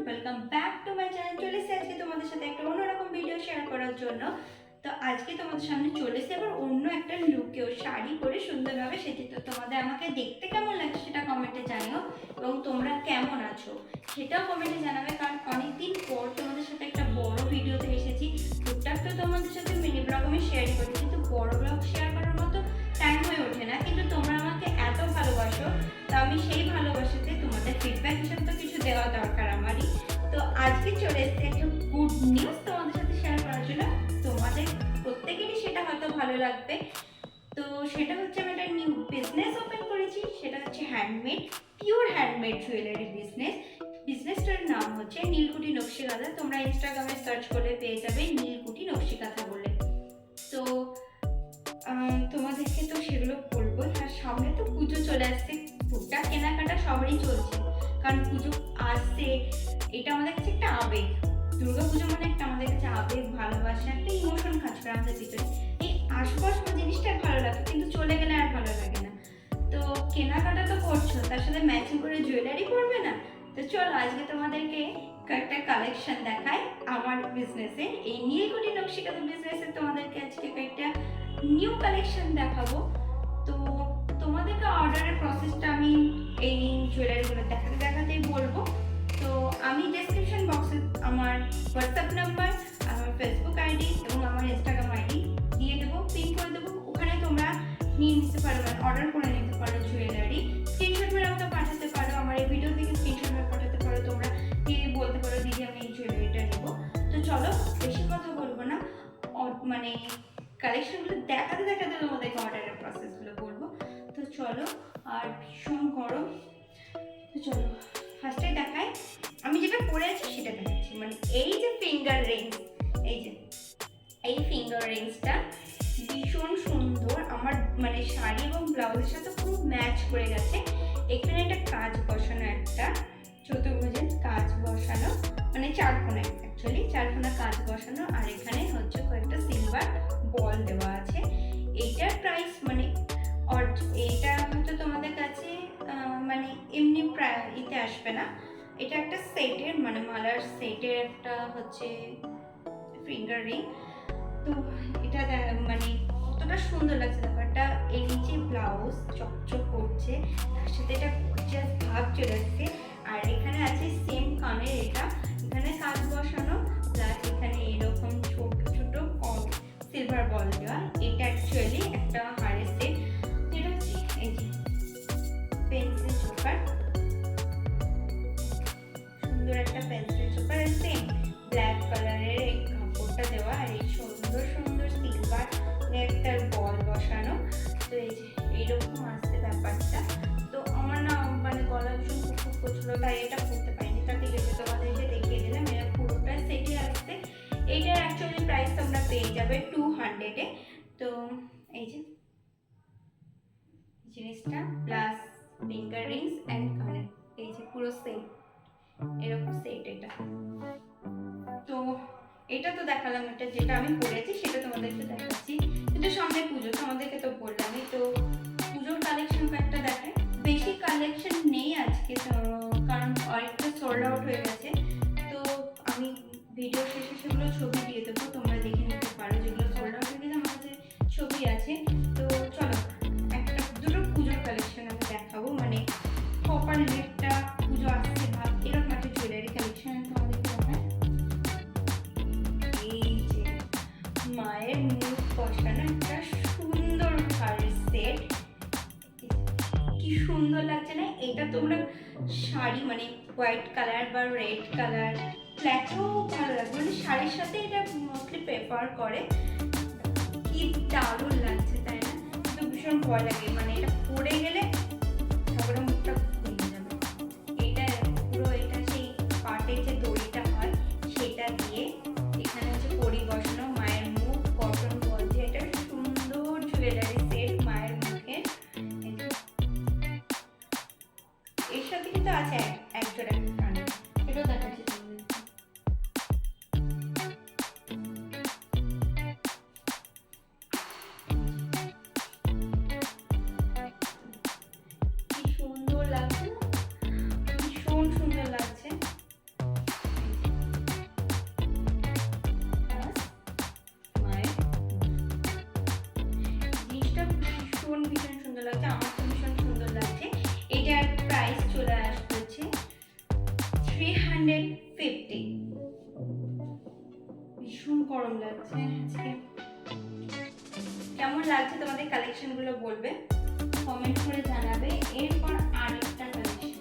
Welcome back to my channel. চলে এসেছি আজকে তোমাদের সাথে একটা অন্যরকম ভিডিও শেয়ার করার জন্য। তো আজকে তোমাদের সামনে চলে এসেছি আবার অন্য একটা লুকেও, শাড়ি পরে সুন্দরভাবে সেটি। তো তোমাদের আমাকে দেখতে কেমন লাগছে সেটা কমেন্টে জানিও, এবং তোমরা কেমন আছো সেটাও কমেন্টে জানাবে। কারণ অনেকদিন পর তোমাদের সাথে একটা বড় ভিডিওতে এসেছি। টুকটাক তো তোমাদের সাথে মিনি ব্লগ আমি শেয়ারই করি, কিন্তু বড় ব্লগ শেয়ার করার মতো টাইম হয়ে ওঠে না। কিন্তু তোমরা আমাকে এত ভালোবাসো, তো আমি সেই ভালোবাসাতে তোমাদের ফিডব্যাক হিসেবে তো কিছু দেওয়া দরকার আমারই। তো আজকে চলে এসেছে একটা গুড নিউজ তোমাদের সাথে শেয়ার করার জন্য। তোমাদের প্রত্যেকেরই সেটা হয়তো ভালো লাগবে। তো সেটা হচ্ছে আমি একটা নিউ বিজনেস ওপেন করেছি, সেটা হচ্ছে handmade, pure handmade jewellery business. বিজনেসটার নাম হচ্ছে নীলকুঠি নকশিকাঁথা। তোমরা ইনস্টাগ্রামে সার্চ করলে পেয়ে যাবে নীলকুঠি নকশিকাঁথা বলে। তো তোমাদেরকে তো সেগুলো বলবো। আর সামনে তো পুজো চলে আসছে, টুকটাক কেনাকাটা সবারই চলছে, কারণ পুজো আসছে। এটা আমাদের কাছে একটা আবেগ। দুর্গাপুজো মানে একটা আমাদের কাছে আবেগ, ভালোবাসা, একটা ইমোশন কাজ করে আমাদের ভিতরে। এই আশপাশ জিনিসটা ভালো লাগে, কিন্তু চলে গেলে আর ভালো লাগে না। তো কেনাকাটা তো করছো, তার সাথে ম্যাচিং করে জুয়েলারি পরবে না? তো চলো আজকে তোমাদেরকে কয়েকটা কালেকশন দেখাই আমার বিজনেসে, এই নীলকুঠি নকশিকাঁথা বিজনেসে। তোমাদেরকে আজকে কয়েকটা নিউ কালেকশন দেখাবো। তো তোমাদেরকে অর্ডারের প্রসেসটা আমি এই জুয়েলারিগুলো দেখাতে দেখাতেই বলবো। তো আমি ডেসক্রিপশন বক্সে আমার হোয়াটসঅ্যাপ নাম্বার, আমার ফেসবুক আইডি এবং আমার ইনস্টাগ্রাম আইডি দিয়ে দেবো, পিন করে দেবো। ওখানে তোমরা নিয়ে নিতে পারো, অর্ডার করে নিতে পারো জুয়েলারি। স্ক্রিনশট মেরে আমাকে পাঠাতে পারো, আমার এই ভিডিও থেকে স্ক্রিনশট মেরে পাঠাতে পারো। তোমরা দিদি বলতে পারো দিদি আমি এই জুয়েলারিটা নেবো। তো চলো বেশি কথা বলবো না, মানে কালেকশনগুলো দেখাতে দেখাতে তোমাদেরকে অর্ডারের প্রসেসগুলো বলবো। তো চলো, আর ভীষণ গরম। তো চলো ফার্স্টে দেখাই, আমি যেটা পরে আছি সেটা দেখাচ্ছি। মানে এই যে ফিঙ্গার রিং, এই ফিঙ্গার রিংসটা ভীষণ সুন্দর। আমার মানে শাড়ি এবং ব্লাউজের সাথে খুব ম্যাচ করে গেছে। এখানে একটা কাজ বসানো, একটা চতুর্ভুজের কাজ বসানো, মানে চারকোনা, অ্যাকচুয়ালি চারকোনা কাজ বসানো। আর এখানে হচ্ছে কয়েকটা সিলভার বল দেওয়া আছে। এইটার প্রাইস মানে এইটা হয়তো তোমাদের কাছে মানে এমনি ইতে আসবে না। এটা একটা সেটের, মানে মালার সেটের একটা হচ্ছে ফিঙ্গার রিং। তো এটা মানে কতটা সুন্দর লাগছে ব্যাপারটা। এই নিচে ব্লাউজ চকচক করছে, তার সাথে এটা গর্জিয়াস ভাব চলে আসছে। আর এখানে আছে সেম কানের, এটা এখানে কাজ বসানো, প্লাস এখানে এরকম ছোট ছোট সিলভার বল দেওয়া। এটা অ্যাকচুয়ালি একটা হারের সেট, যেটা হচ্ছে এই যে পেন্সিল চোকার, সুন্দর একটা পেন্সিল চোকার, সেম ব্ল্যাক কালারের এই কাপড়টা দেওয়া। আর এই সুন্দর সুন্দর সিলভার একটা বল বসানো। তো এই যে এইরকম আসছে ব্যাপারটা। তো আমার না মানে গলা ভীষণ খুব করছিল, তাই এটা করতে পারিনি। তা ঠিক আছে, তোমাদেরকে দেখিয়ে দিলাম। এরা পুরোটা সেটে আসছে। এইটার অ্যাকচুয়ালি প্রাইস তোমরা পেয়ে যাবে 200-এ। তো এই যে জিনিসটা প্লাস ফিঙ্গার রিংস অ্যান্ড কানের, এই যে পুরো সেট, এরকম সেট এটা। তো এটা তো দেখালাম, এটা যেটা আমি পরেছি সেটা তোমাদেরকে দেখাচ্ছি। কিন্তু সামনে পুজো, তোমাদেরকে তো বললামই। তো পুজোর কালেকশন কয়েকটা দেখাই। বেশি কালেকশন নেই আজকে, কারণ অনেকটা সোল্ড আউট হয়ে গেছে। তো আমি ভিডিও শেষে সেগুলো ছবি দিয়ে দেবো, তোমরা দেখে নিতে পারো। যেগুলো সোল্ড আউট হয়ে গেছে আমার কাছে ছবি আছে। তো চলো একটা দুটো পুজোর কালেকশন আমি দেখাবো, মানে প্রপার একটা পুজো আসছে ভাব, এরকম একটা জুয়েলারি কালেকশন তোমাদেরকে দেখায়। এই যে মায়ের মুখ বসানো একটা সুন্দর হারের সেট, কি সুন্দর লাগছে না? এটা তোমরা শাড়ি মানে হোয়াইট কালার বা রেড কালার, ব্ল্যাকও ভালো লাগবে, মানে শাড়ির সাথে এটা মোস্টলি প্রেফার করে। কি দারুণ লাগছে তাই না? কিন্তু ভীষণ ভয় লাগে, মানে এটা পরে গেলে তারপরে মুখটা খুলে যাবে। এটা পুরো এটা সেই পাটের যে দড়িটা হয় সেটা দিয়ে এখানে হচ্ছে পরি বসানো, মায়ের মুখ কটন বলছে। এটা সুন্দর জুয়েলারি সেট মায়ের মুখে। এর সাথে কিন্তু আছে এক জোড়া কানে, এটাও দেখাচ্ছি তোমাদের। 350। ভীষণ গরম লাগছে আজকে। কেমন লাগছে তোমাদের কালেকশন গুলো বলবে, কমেন্ট করে জানাবে। এরপর আরেকটা কালেকশন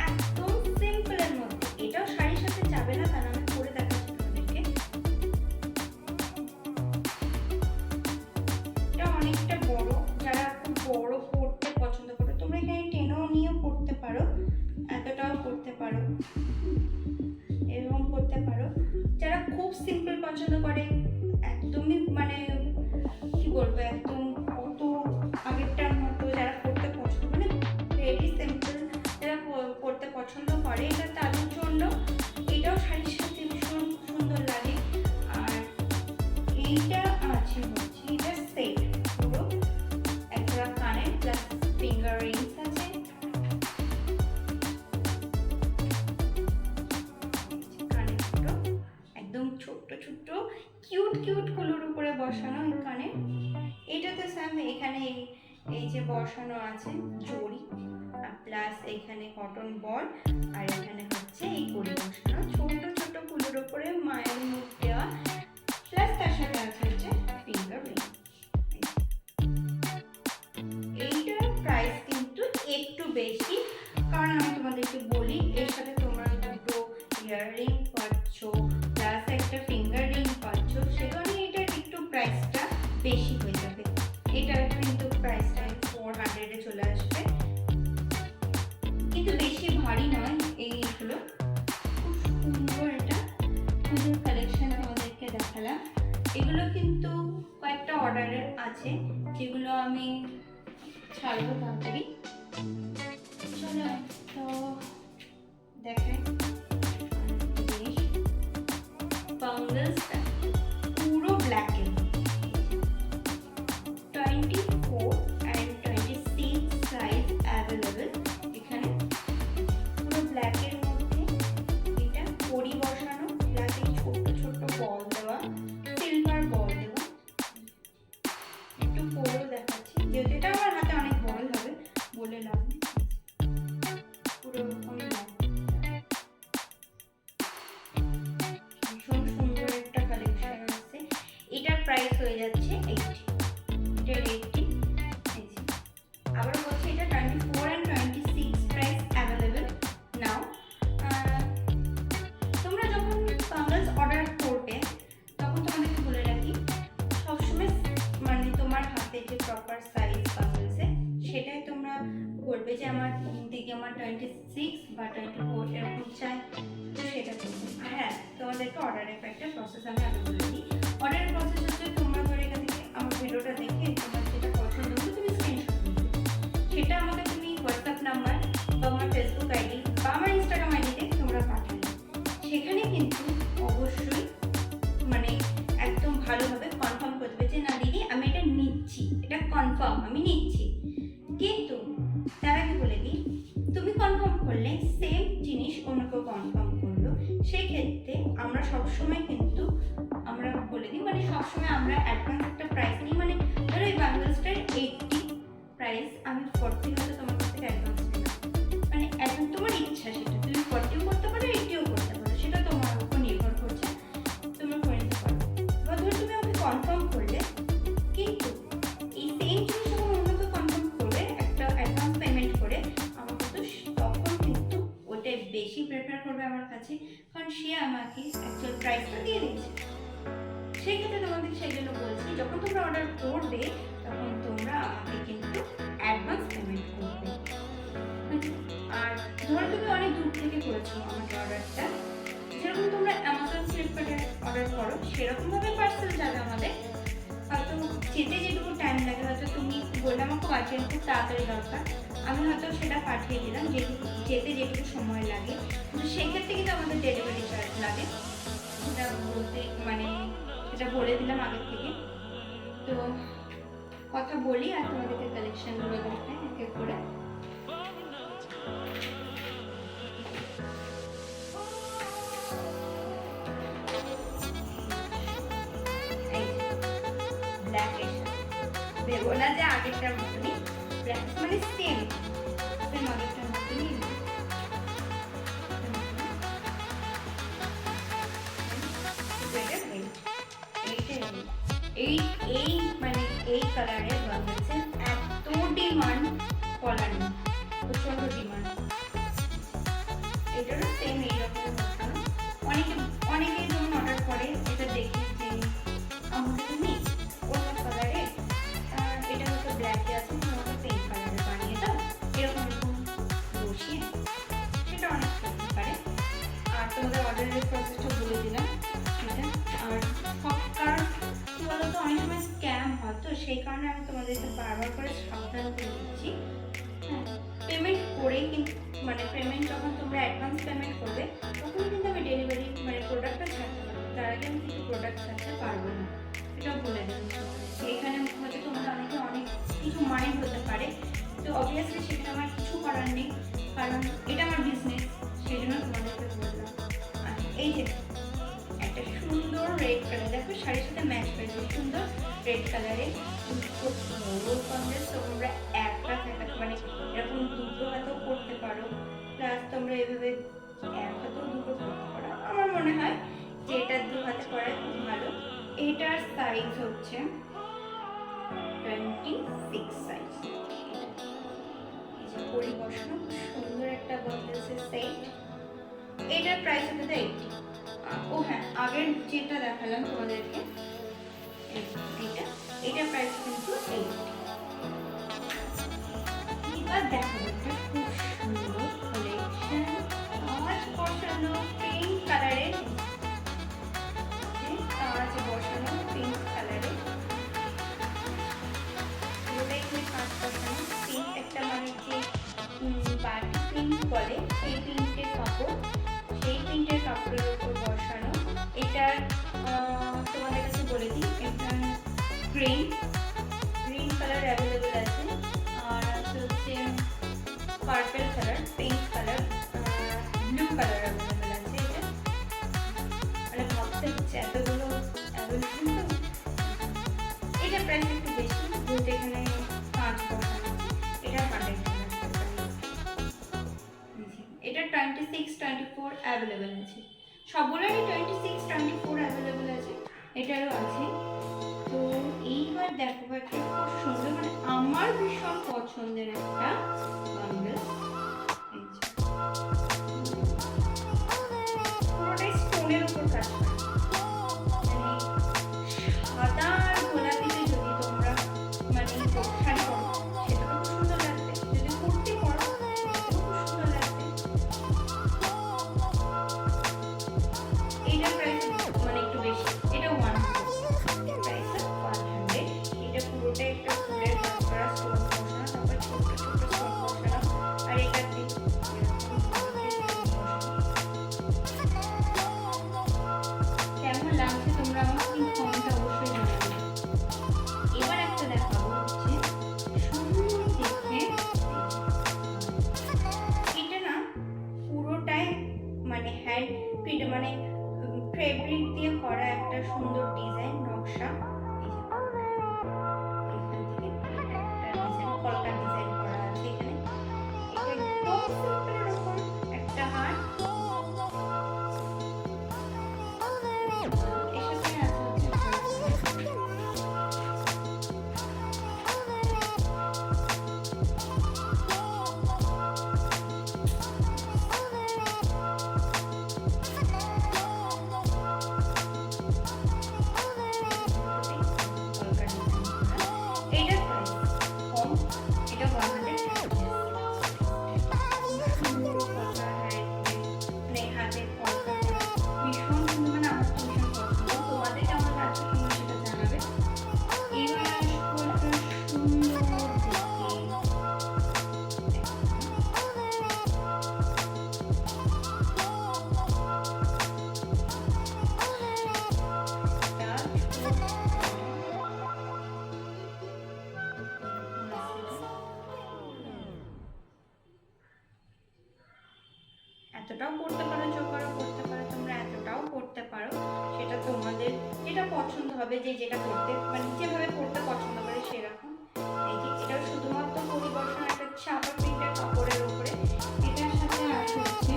একদম সিম্পলের মধ্যে, এটাও শাড়ির সাথে যাবে না, কারণ আমি পরে দেখাচ্ছি তোমাদেরকে। এটা অনেকটা বড়, যারা খুব বড় পরতে পছন্দ করো তোমরা এখানে টেনেও নিয়েও পরতে পারো, এতটাও পরতে পারো, এরকম পরতে পারো। যারা খুব সিম্পল পছন্দ করে, একদমই মানে কি বলবো, একদম অত আগেরটার মতো যারা পড়তে পছন্দ মানে ভেরি সিম্পল যারা পড়তে পছন্দ করে, এটা তাদের জন্য। এটাও শাড়ির সাথে ভীষণ সুন্দর লাগে। আর এইটা আছে হচ্ছে এটা সেট পুরো, একটা কানের প্লাস ফিঙ্গার রিংস আছে। কানে দুটো একদম ছোট্ট ছোট্ট কিউট কিউট কুলোর উপরে বসানো এই কানে। এটাতে স্যাম এখানে এই যে বসানো আছে জড়ি, আর প্লাস এখানে কটন বল, আর এখানে হচ্ছে এই কড়ি বসানো ছোট ছোট কুলোর উপরে মায়ের মুখ দেওয়া, প্লাস তার সাথে আছে হচ্ছে ফিঙ্গার রিং। এইটার প্রাইস কিন্তু একটু বেশি, কারণ আমি তোমাদেরকে বলি এর সাথে তোমরা দুটো ইয়াররিং পাচ্ছ প্লাস একটা ফিঙ্গার রিং পাচ্ছ, সেখানে এটার একটু প্রাইসটা বেশি হয়ে যাবে। এটার কিন্তু প্রাইসটা 400 চলে আসবে, কিন্তু বেশি ভারী নয়। এইগুলো খুব সুন্দর, এটা পুজোর কালেকশন আমাদেরকে দেখালাম। এগুলো কিন্তু কয়েকটা অর্ডারের আছে, যেগুলো আমি ছাড়বো তাড়াতাড়ি। চলো তো দেখাই জিনিস। বাংলসটা পুরো ব্ল্যাকের 24 and 26 সাইজ অ্যাভেলেবল এখানে, পুরো ব্ল্যাকের মধ্যে। এটা কড়ি বসানো প্লাস এই ছোট ছোট বল দেওয়া, সিলভার বল দেওয়া। একটু পরেও দেখাচ্ছি, যেহেতু এটা আমার হাতে অনেক বল হবে বলে লাভ নেই। পুরো এরকম ভীষণ সুন্দর একটা কালেকশন আছে। এটার প্রাইস হয়ে যাচ্ছে 80। এটার 80। আবার বলছি এটা 24 and 26 প্রাইস অ্যাভেলেবল নাও। তোমরা যখন বাংলস অর্ডার করবে তখন তোমাদেরকে বলে রাখি, সবসময় মানে তোমার হাতে যে প্রপার সাইজ বাংলসে সেটাই তোমরা বলবে যে আমার দিকে আমার 26 বা 24 এরকম চাই, তো সেটা করবে। হ্যাঁ, তোমাদেরকে অর্ডারের একটা প্রসেস আমি আগে বলে দিই। অর্ডারের প্রসেস হচ্ছে তোমরা ধরে এখান থেকে আমার ভিডিওটা দেখে তোমার যেটা পছন্দ হলো তুমি স্ক্রিনশট নিবে, সেটা আমাকে তুমি হোয়াটসঅ্যাপ নাম্বার বা আমার ফেসবুক আইডি বা আমার ইনস্টাগ্রাম আইডিতে তোমরা পাঠাবে। সেখানে কিন্তু অবশ্যই মানে একদম ভালোভাবে কনফার্ম করবে যে না দিদি আমি এটা নিচ্ছি, এটা কনফার্ম আমি নিচ্ছি। কিন্তু তার আগে বলে দিই, তুমি কনফার্ম করলে সেম জিনিস অন্য কেউ কনফার্ম করলো, সেক্ষেত্রে আমরা সবসময় কিন্তু আমরা বলে দিই মানে সবসময় আমরা অ্যাডভান্স একটা প্রাইস নিই। মানে ধরো এই বাংলাদেশটার 80 প্রাইস, আমি 40 হয়তো তোমার কাছ থেকে অ্যাডভান্স নিলাম, মানে অ্যাডভান্স তোমার ইচ্ছা, সেটা তুমি 40ও করতে পারো 80ও করতে পারো, সেটা তোমার উপর নির্ভর করছে, তোমরা করে নিতে পারো। এবার ধরো তুমি আমাকে কনফার্ম করলে, কিন্তু এই সেম জিনিস যখন অন্য কেউ কনফার্ম করবে একটা অ্যাডভান্স পেমেন্ট করে, আমাকে তো তখন কিন্তু ওটাই বেশি প্রেফার করবে আমার কাছে, কারণ সে আমাকে অ্যাকচুয়াল প্রাইসটা দিয়ে দিচ্ছে। সেই ক্ষেত্রে তোমাদের সেই জন্য বলছি, যখন তোমরা অর্ডার করবে তখন তোমরা আমাকে কিন্তু অ্যাডভান্স পেমেন্ট করবে। আর ধরো তুমি অনেক দূর থেকে করেছো আমাকে অর্ডারটা, যেরকম তোমরা অ্যামাজন ফ্লিপকার্টে অর্ডার করো সেরকমভাবে পার্সেল যাবে আমাদের। হয়তো যেতে যেটুকু টাইম লাগে, হয়তো তুমি বললে আমার খুব আর্জেন্ট খুব তাড়াতাড়ি দরকার, আমি হয়তো সেটা পাঠিয়ে দিলাম যেটুকু যেতে যেটুকু সময় লাগে, কিন্তু সেক্ষেত্রে কিন্তু আমাদের ডেলিভারি চার্জ লাগে, সেটা বলতে মানে সেটা বলে দিলাম আগে থেকে। তো কথা বলি আর তোমাদেরকে কালেকশনগুলো দেখাই এক এক করে। ভেবো না যে আগেরটার মতনই, মানে সেম আগেরটার মতনই কালারের বান্ডেলসের এত ডিমান্ড বলার নেই, প্রচন্ড ডিমান্ড। এটারও সেম এইরকম বসানো, অনেকে যেমন অর্ডার করে এটা দেখি যে আমাকে তুমি অন্য কালারে, এটা হয়তো ব্ল্যাকে আছে, তুমি আমাকে পিঙ্ক কালারে বানিয়ে দাও, এরকম বসিয়ে, সেটা অনেক করতে পারে। আর তোমাদের অর্ডারের প্রসেসটা বলে দিলাম, ঠিক আছে। আর কারণ কি বলতো, অনেক সময় স্ক্যাম হয়, তো সেই কারণে আমি তোমাদেরকে বারবার করে সাবধান করে দিচ্ছি। হ্যাঁ, পেমেন্ট করে কিন্তু মানে পেমেন্ট যখন তোমরা অ্যাডভান্স পেমেন্ট করবে তখন কিন্তু আমি ডেলিভারি মানে প্রোডাক্টটা ছাড়তে পারবো, তার আগে আমি কিছু প্রোডাক্ট ছাড়তে পারবো না, এটাও বলে দিচ্ছি। এখানে হয়তো তোমরা অনেকে অনেক কিছু মাইন্ড হতে পারে, তো অবভিয়াসলি সেটা আমার কিছু করার নেই, কারণ এটা আমার বিজনেস, সেই জন্য তোমাদেরকে বললাম। আর এই যে একটা সুন্দর রেড কালার, দেখো শাড়ির সাথে ম্যাচ করেছে, সুন্দর রেড কালারে তোমরা একটা মানে এরকম দুটো হাতেও করতে পারো, প্লাস তোমরা এভাবে এক হাতেও দুটো করতে পারো। আমার মনে হয় যে এটা দু হাতে করা খুব ভালো। এটার সাইজ হচ্ছে 26 সাইজ। পরিবর্ষণ সুন্দর একটা বান্ডেলসের সেট, এটার প্রাইস হচ্ছে 80। ও হ্যাঁ, আগের যেটা দেখালাম তোমাদেরকে এটার প্রাইস কিন্তু 80। এবার দেখো একটা খুব সুন্দর কালেকশন, কাঁচ বসানো পিঙ্ক কালারের, কাঁচ বসানো পিঙ্ক কালারের, পুরোটাই কাঁচ বসানো পিঙ্ক, একটা মানে যে বাটি পিঙ্ক বলে সেই পিঙ্কের কাপড়, সেই পিঙ্কের কাপড়ের উপর বসানো। এটার তোমাদের কাছে বলে দিই, এটা গ্রিন কালার অ্যাভেলেবেল আছে, আর হচ্ছে purple colour, pink colour, blue colour available আছে। এটা মানে ভাবতে হচ্ছে এতগুলো অ্যাভেলেবেল, তো এটার প্রাইস একটু বেশি, যেহেতু এখানে 5 বসানো আছে। এটা 100 টাকা। এটা 26, 24 অ্যাভেলেবেল আছে, সবগুলোরই 26, 24 অ্যাভেলেবেল আছে, এটারও আছে। তো এইবার দেখো একটা খুব সুন্দর, মানে আমার ভীষণ পছন্দের একটা বান্ডেল, পুরোটাই স্টোনের উপর কাজ করা, মানে সাদা আর গোলাপিতে যদি তোমরা মানে শাড়ি করো সেটা তো খুব সুন্দর লাগবে, যদি কুর্তি করো সেটাও খুব সুন্দর লাগবে। এইটার প্রাইস মানে একটু বেশি, এটা 100, প্রাইস 100। এটা পুরোটাই একটা ফুলের কাজ করা, স্টোন বসানো, তারপর ছোট ছোট স্টোন বসানো, আর এটাতে কেমন লাগছে তোমরা আমাকে কিন্তু কমেন্টে অবশ্যই জানাবে। এবার একটা দেখাবো হচ্ছে সুন্দর দেখে, এটা না পুরোটাই মানে হ্যান্ড প্রিন্ট, মানে ফেব্রিক দিয়ে করা একটা সুন্দর ডিজাইন নকশা। এখান থেকে একটা ডিজাইন, কলকা ডিজাইন করা আছে এখানে। এটা একদম সিম্পলের উপর একটা হার, এর সাথে আছে হচ্ছে এতটাও করতে পারো, চোখারও করতে পারো, তোমরা এতটাও করতে পারো, সেটা তোমাদের যেটা পছন্দ হবে, যে যেটা করতে মানে যেভাবে করতে পছন্দ করে সেরকম। এই যে এটাও শুধুমাত্র পরিবর্তন একটা ছাপা প্রিন্টের কাপড়ের উপরে, এটার সাথে আছে হচ্ছে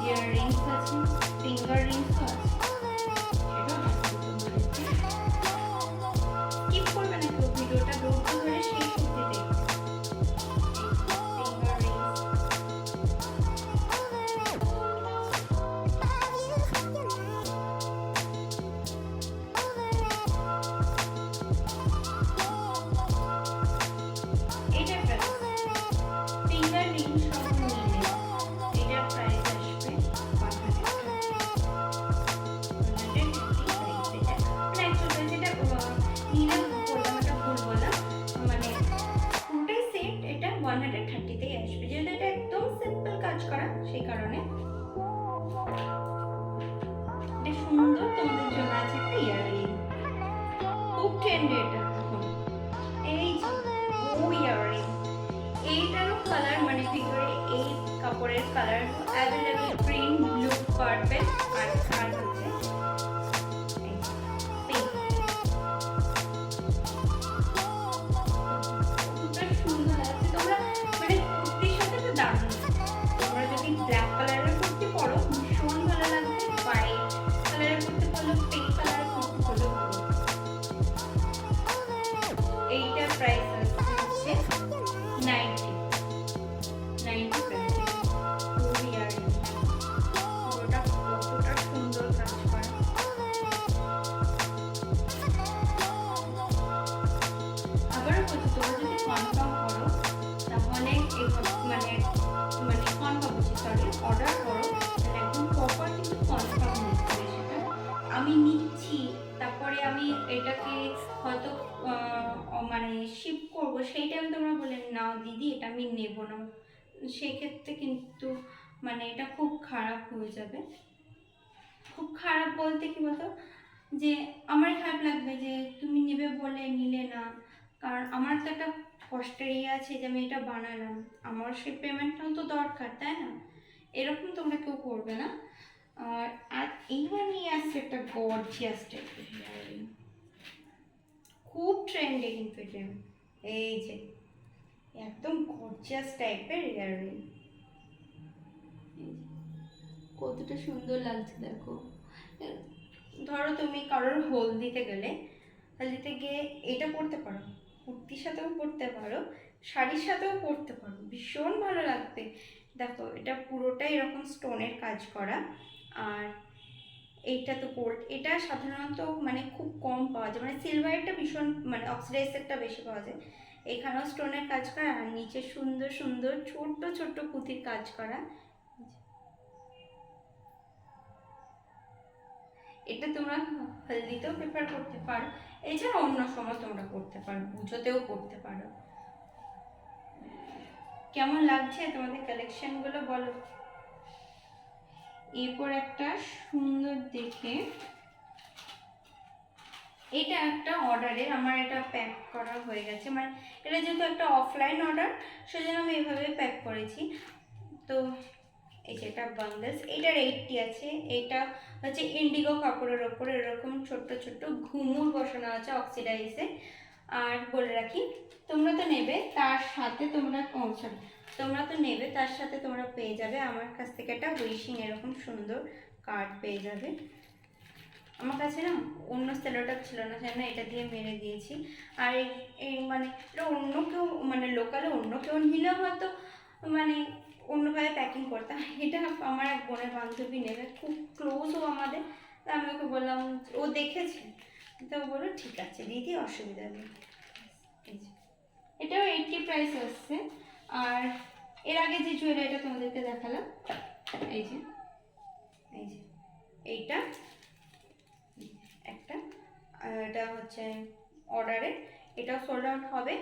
ইয়াররিংস আছে, ফিঙ্গার রিংসও আছে, সেটাও দেখাবো তোমাদেরকে। কালার, মানে ভিতরে এই কাপড়ের colour available, green, blue, purple আর হচ্ছে পিঙ্ক। খুবটা সুন্দর লাগছে। তোমরা মানে কুর্তির সাথে তো দারুণ, তোমরা যদি ব্ল্যাক কালারের কুর্তি পরো ভীষণ ভালো লাগবে, হোয়াইট কালারের কুর্তি পরলো, পিঙ্ক কালারের কুর্তি পরলো। এইটার প্রাইস হচ্ছে 90 প্রাইস। পুরোটা কতটা সুন্দর কাজ করা। আবারও বলছি, তোমরা যদি কনফার্ম করো তাহলে মানে মানে কনফার্ম বলছি, সরি, অর্ডার করো তাহলে একদম প্রপার কিন্তু কনফার্ম নিচ্ছে সেটা। আমি নিচ্ছি তারপরে আমি এটাকে হয়তো মানে শিপ করবো, সেই টাইম তোমরা বলে না দিদি এটা আমি নেব না, সেক্ষেত্রে কিন্তু মানে এটা খুব খারাপ হয়ে যাবে। খুব খারাপ বলতে কি বলতো, যে আমার খারাপ লাগবে যে তুমি নেবে বলে নিলে না, কারণ আমার তো একটা কষ্টের ইয়ে আছে যে আমি এটা বানালাম, আমার সেই পেমেন্টটাও তো দরকার, তাই না? এরকম তোমরা কেউ করবে না। আর এইবার নিয়ে আসছে একটা গর্জিয়াস টাইপের ইয়াররিং, খুব ট্রেন্ডে কিন্তু এটা। এই যে একদম গর্জিয়াস টাইপের ইয়াররিং, কতটা সুন্দর লাগছে দেখো। ধরো তুমি কারোর হলদিতে গেলে, হলদিতে গিয়ে এটা পরতে পারো, কুর্তির সাথেও পরতে পারো, শাড়ির সাথেও পরতে পারো, ভীষণ ভালো লাগবে। দেখো এটা পুরোটাই এরকম স্টোনের কাজ করা, আর এইটা তো গোল্ড, এটা সাধারণত মানে খুব কম পাওয়া যায়, মানে সিলভারেরটা ভীষণ মানে অক্সিডাইজেরটা বেশি পাওয়া যায়। এখানেও স্টোনের কাজ করা, আর নিচে সুন্দর সুন্দর ছোট্ট ছোট্ট পুঁতির কাজ করা। এটা তোমরা হলদিতেও প্রিফার করতে পারো, এছাড়া অন্য সময় তোমরা করতে পারো, পুজোতেও করতে পারো। কেমন লাগছে তোমাদের কালেকশনগুলো বলো। এরপর একটা সুন্দর দেখে, এটা একটা অর্ডারের, আমার এটা প্যাক করা হয়ে গেছে, মানে এটা যেহেতু একটা অফলাইন অর্ডার সেজন্য আমি এভাবে প্যাক করেছি। তো এই যে এটা বান্ডেলস, এটার 80 আছে। এটা হচ্ছে ইন্ডিগো কাপড়ের ওপরে এরকম ছোট্ট ছোট্ট ঘুমুর বসানো আছে অক্সিডাইজে। আর বলে রাখি, তোমরা তো নেবে তার সাথে তোমরা পেয়ে যাবে আমার কাছ থেকে একটা উইশিং এরকম সুন্দর কার্ড পেয়ে যাবে। আমার কাছে না অন্য সেলোটাপ ছিল না, সেজন্য এটা দিয়ে মেরে দিয়েছি। আর এই মানে এটা অন্য কেউ মানে লোকালে অন্য কেউ নিলেও হয়তো মানে অন্যভাবে প্যাকিং করতাম, এটা আমার এক বোনের বান্ধবী নেবে, খুব ক্লোজ ও আমাদের। তা আমি ওকে বললাম, ও দেখেছে তো ও বললো ঠিক আছে দিদি, অসুবিধা নেই। এটাও 80 প্রাইস আসছে। আর এর আগে যে জুয়েলারিটা তোমাদেরকে দেখালাম, এই যে এইটা একটা, এটা হচ্ছে অর্ডারে, এটাও সোল্ড আউট হবে।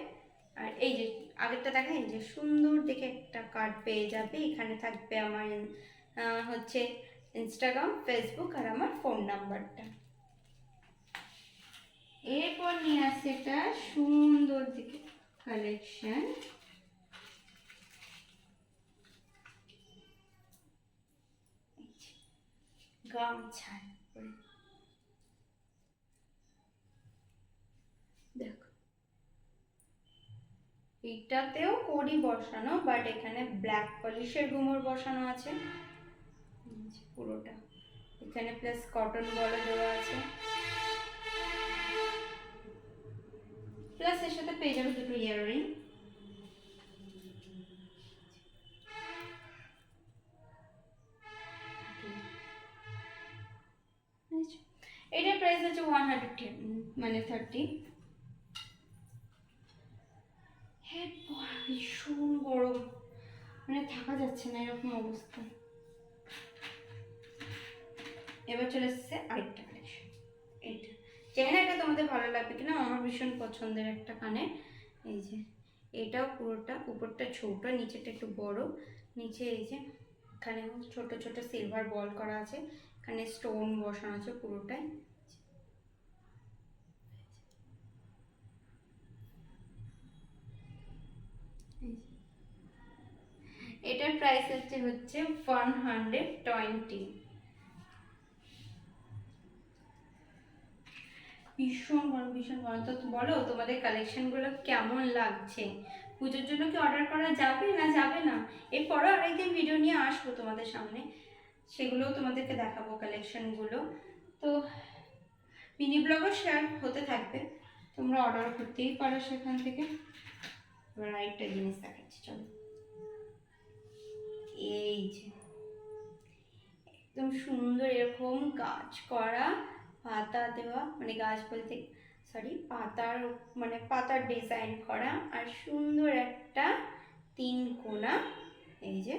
আর এই যে আগেরটা দেখা, এই যে সুন্দর দেখে একটা কার্ড পেয়ে যাবে, এখানে থাকবে আমার হচ্ছে ইনস্টাগ্রাম, ফেসবুক আর আমার ফোন নাম্বারটা। এরপর নিয়ে আসছে একটা সুন্দর দেখে কালেকশন, গামছা, দেখো এইটাতেও কড়ি বসানো, বাট এখানে ব্ল্যাক পলিশের ঘুমুর বসানো আছে পুরোটা, এখানে প্লাস কটন বলা দেওয়া আছে, প্লাস এর সাথে পেয়ে যাবে দুটো ইয়াররিং। এটার প্রাইস হচ্ছে 110 মানে 30। হ্যাঁ ভীষণ গরম, মানে থাকা যাচ্ছে না এরকম অবস্থা। এবার চলে এসেছে আরেকটা কালেকশন, এটা জানি না এটা তোমাদের ভালো লাগবে কিনা, আমার ভীষণ পছন্দের একটা কানের। এই যে এটাও পুরোটা উপরটা ছোট, নিচেটা একটু বড়, নিচে এই যে এখানে ছোট ছোট সিলভার বল করা আছে, এখানে স্টোন বসানো আছে পুরোটাই। এটার প্রাইস হচ্ছে 120। ভীষণ গরম। তো বলো তোমাদের কালেকশনগুলো কেমন লাগছে? পুজোর জন্য কি অর্ডার করা যাবে না যাবে না? এরপরও আরেকদিন ভিডিও নিয়ে আসবো তোমাদের সামনে, সেগুলোও তোমাদেরকে দেখাবো কালেকশনগুলো। তো মিনি ব্লগও শেয়ার হতে থাকবে, তোমরা অর্ডার করতেই পারো সেখান থেকে। এবার আরেকটা জিনিস দেখাচ্ছি, চলো। এই যে একদম সুন্দর এরকম গাছ করা পাতা দেওয়া, মানে গাছ বলতে সরি পাতার, মানে পাতার ডিজাইন করা, আর সুন্দর একটা 3 কোনা, এই যে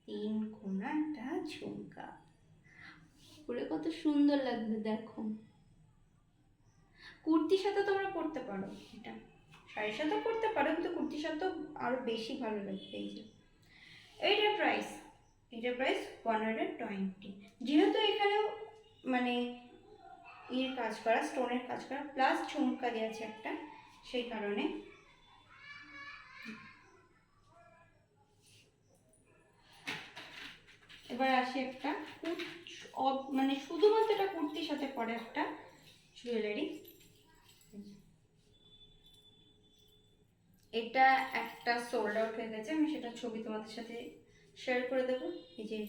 3 কোনা একটা ঝুমকা, পুরো কত সুন্দর লাগবে দেখো। কুর্তির সাথে তোমরা পরতে পারো, এটা শাড়ির সাথে পরতে পারো, কিন্তু কুর্তির সাথে আরো বেশি ভালো লাগবে। এই যে এটার প্রাইস 120। যেহেতু এখানেও মানে এর কাজ করা, স্টোনের কাজ করা প্লাস ঝুমকা দেওয়া আছে একটা, সেই কারণে। এবার আসি একটা মানে শুধুমাত্র এটা কুর্তির সাথে পরে একটা জুয়েলারি। এটা একটা সোল্ড আউট হয়ে গেছে, আমি সেটা ছবি তোমাদের সাথে শেয়ার করে দেবো। এই যে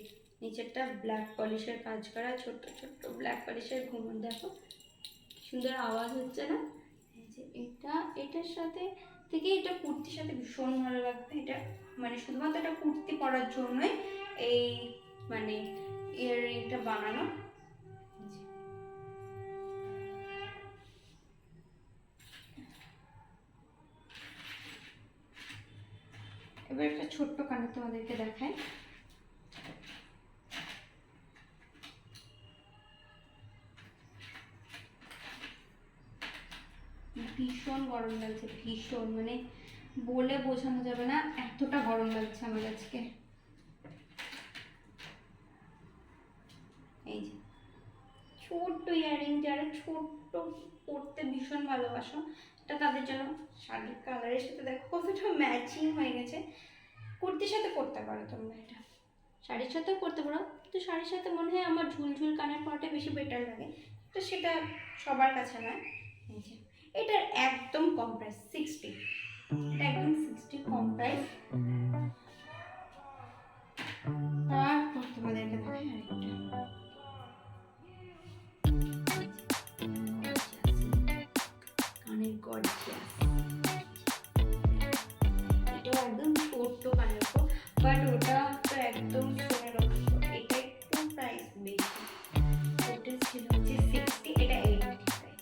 নিচেরটা ব্ল্যাক পলিশের কাজ করা, ছোট্ট ছোট্ট ব্ল্যাক পলিশের ঘুমন, দেখো সুন্দর আওয়াজ হচ্ছে না? এই যে এটার সাথে থেকে এটা কুর্তির সাথে ভীষণ ভালো লাগবে। এটা মানে শুধুমাত্র এটা কুর্তি পরার জন্যই এই মানে ইয়াররিংটা বানানো। এবার একটা ছোট্ট কানে তোমাদেরকে দেখাই। ভীষণ গরম লাগছে, ভীষণ, মানে বলে বোঝানো যাবে না এতটা গরম লাগছে আমার আজকে। এই যে ছোট্ট ইয়াররিং, যারা ছোট্ট পরতে ভীষণ ভালোবাসো, এটা তাদের জন্য। শাড়ির কালারের সাথে দেখো কতটা ম্যাচিং হয়ে গেছে। কুর্তির সাথে পরতে পারো তোমরা, এটা শাড়ির সাথেও পরতে পারো, কিন্তু শাড়ির সাথে মনে হয় আমার ঝুলঝুল কানের পরাটা বেশি বেটার লাগে, তো সেটা সবার কাছে নয়। এই যে এটার একদম কম প্রাইস 60, এটা একদম 60 কম প্রাইস। তারপর তোমাদেরকে দেখাই আরেকটা, কানের গর্জিয়াস। এটাও একদম ছোট্ট কানের উপর, বাট ওটা তো একদম সোনার উপর, এটা একটু প্রাইস বেশি। ওটা ছিল হচ্ছে 60, এটা 80 প্রাইস।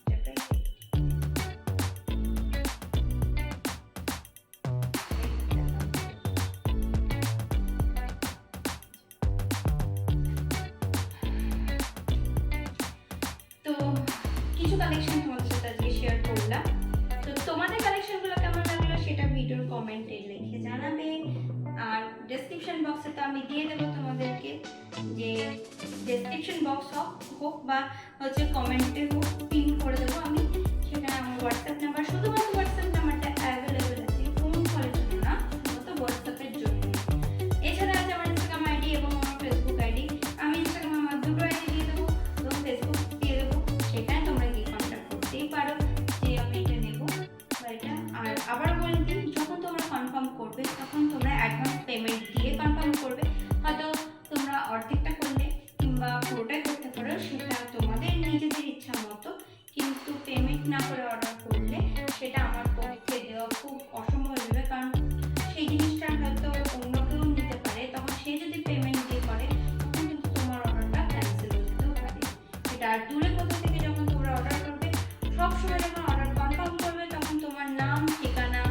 এটা প্রাইস 80। তো কিছু কালেকশন তোমাদের সাথে আজকে শেয়ার করলাম। তো তোমাদের কালেকশনগুলো কেমন লাগলো সেটা ভিডিওর কমেন্টে লিখে জানাবে। আর ডেসক্রিপশন বক্সে তো আমি দিয়ে দেবো তোমাদেরকে, যে ডেসক্রিপশন বক্স হোক বা হচ্ছে কমেন্টে হোক, পিন করে দেবো আমি, সেখানে আমার হোয়াটসঅ্যাপ নাম্বার, শুধুমাত্র হোয়াটসঅ্যাপ নাম্বারটা অ্যাভেলেবেল আছে, ফোন কলের জন্য না, শুধুমাত্র হোয়াটসঅ্যাপের জন্য। এছাড়া আছে আমার ইনস্টাগ্রাম আইডি এবং আমার ফেসবুক আইডি। আমি ইনস্টাগ্রাম আমার দুটো আইডি দিয়ে দেবো এবং ফেসবুক দিয়ে দেবো, সেখানে তোমরা গিয়ে কন্ট্যাক্ট করতেই পারো যে আমি এটা নেবো বা এটা। আর আবার বলে দিই, যখন তোমরা কনফার্ম করবে তখন তোমরা অ্যাডভান্স পেমেন্ট দিয়ে কনফার্ম করবে। হয়তো তোমরা অর্ধেকটা করলে কিংবা পুরোটাই করতে পারো, সেটা তোমাদের নিজেদের ইচ্ছা মতো, কিন্তু পেমেন্ট না করে অর্ডার করলে সেটা আমার পক্ষে দেওয়া খুব অসম্ভব হয়ে যাবে, কারণ সেই জিনিসটা হয়তো অন্য কেউ নিতে পারে, তখন সে যদি পেমেন্ট দিয়ে করে তখন কিন্তু তোমার অর্ডারটা ক্যান্সেল হতেও পারে। সেটা আর দূরে কোথাও থেকে যখন তোমরা অর্ডার করবে, সবসময় যখন অর্ডার কনফার্ম করবে তখন তোমার নাম, ঠিকানা,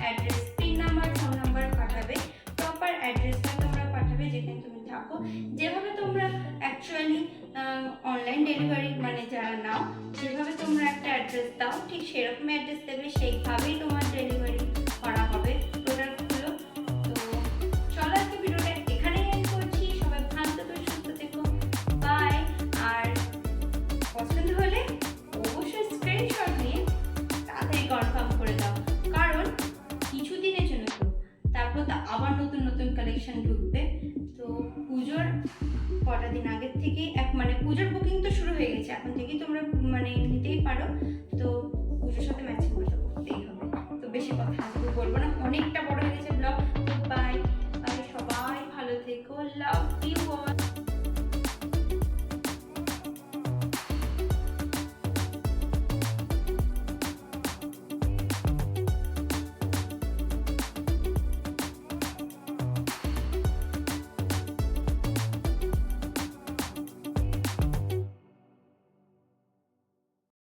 address, pin number, phone number পাঠাবে, প্রপার অ্যাড্রেসটা তোমরা পাঠাবে যেখানে তুমি থাকো। যেভাবে তোমরা অ্যাকচুয়ালি অনলাইন ডেলিভারি মানে যারা নাও, যেভাবে তোমরা একটা অ্যাড্রেস দাও ঠিক সেরকম অ্যাড্রেস দেবে, সেইভাবেই তোমার ডেলিভারি করা হবে প্রোডাক্টগুলো। তো চলো আজকে ভিডিওটা এখানেই এন্ড করছি। সবাই ভালো থেকো, সুস্থ থেকো, বাই। আর পছন্দ হলে অবশ্যই স্ক্রিনশট নিয়ে তাড়াতাড়ি কনফার্ম করে দাও, কারণ কিছুদিনের জন্য তো, তারপর তো আবার নতুন নতুন কালেকশন ঢুকবে। তো পুজোর কটা দিন আগের থেকে মানে পুজোর বুকিং তো শুরু হয়ে গেছে, এখন থেকেই তোমরা মানে নিতেই পারো। তো পুজোর সাথে ম্যাচিং করে তো করতেই হবে। তো বেশি কথা আজকে বলবো না, অনেকটা বড়